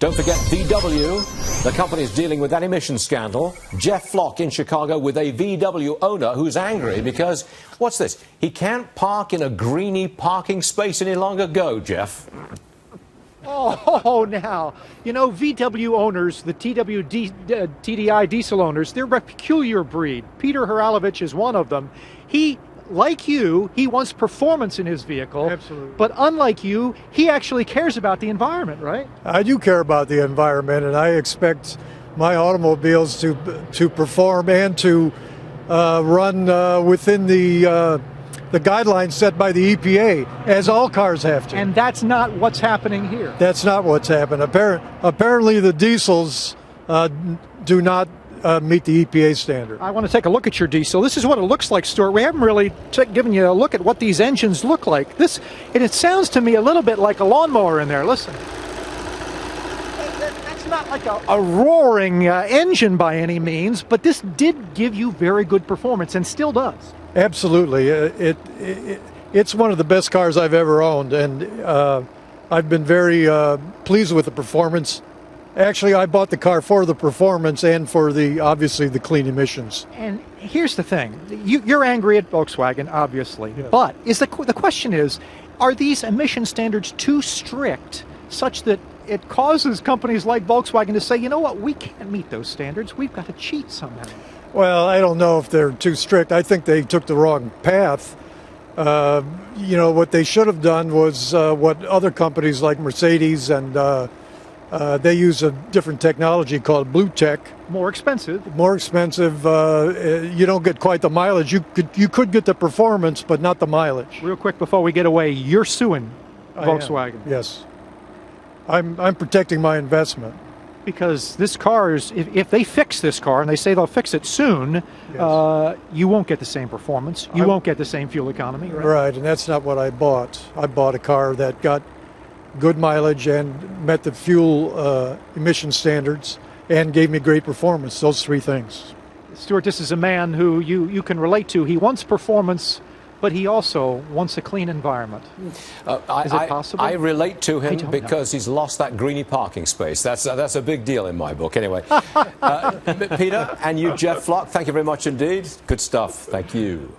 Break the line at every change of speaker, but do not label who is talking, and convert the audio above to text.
Don't forget VW. The company's dealing with that emission scandal. Jeff Flock in Chicago with a VW owner who's angry because, what's this? He can't park in a greeny parking space any longer. Go, Jeff.
Oh, now, you know, VW owners, the TDI diesel owners, they're a peculiar breed. Peter Haralovich is one of them. He, like you, he wants performance in his vehicle.
Absolutely.
But unlike you, he actually cares about the environment, right?
I do care about the environment, and I expect my automobiles to perform and to run within the guidelines set by the EPA, as all cars have to.
And that's not what's happening here.
That's not what's happened. Apparently the diesels do not meet the EPA standard.
I want to take a look at your diesel. This is what it looks like, Stuart. We haven't really given you a look at what these engines look like. And it sounds to me a little bit like a lawnmower in there. Listen. That's not like a roaring engine by any means, but this did give you very good performance and still does.
Absolutely. It's one of the best cars I've ever owned, and I've been very pleased with the performance. Actually, I bought the car for the performance and for obviously the clean emissions.
And here's the thing. You're angry at Volkswagen, obviously, yes. But the question is, are these emission standards too strict such that it causes companies like Volkswagen to say, you know what, we can't meet those standards, we've got to cheat somehow?
Well, I don't know if they're too strict. I think they took the wrong path. You know, what they should have done was what other companies like Mercedes and they use a different technology called Blue Tech.
More expensive.
More expensive. You don't get quite the mileage. You could get the performance, but not the mileage.
Real quick before we get away, you're suing Volkswagen.
Yes. I'm protecting my investment.
Because this car is, if they fix this car, and they say they'll fix it soon, yes. You won't get the same performance. You won't get the same fuel economy.
Right, and that's not what I bought. I bought a car that got good mileage and met the fuel emission standards and gave me great performance, those three things.
Stuart, this is a man who you can relate to. He wants performance, but he also wants a clean environment. Is it possible?
I relate to him because he's lost that greeny parking space. That's a big deal in my book. Anyway, Peter and you, Jeff Flock, thank you very much indeed. Good stuff. Thank you.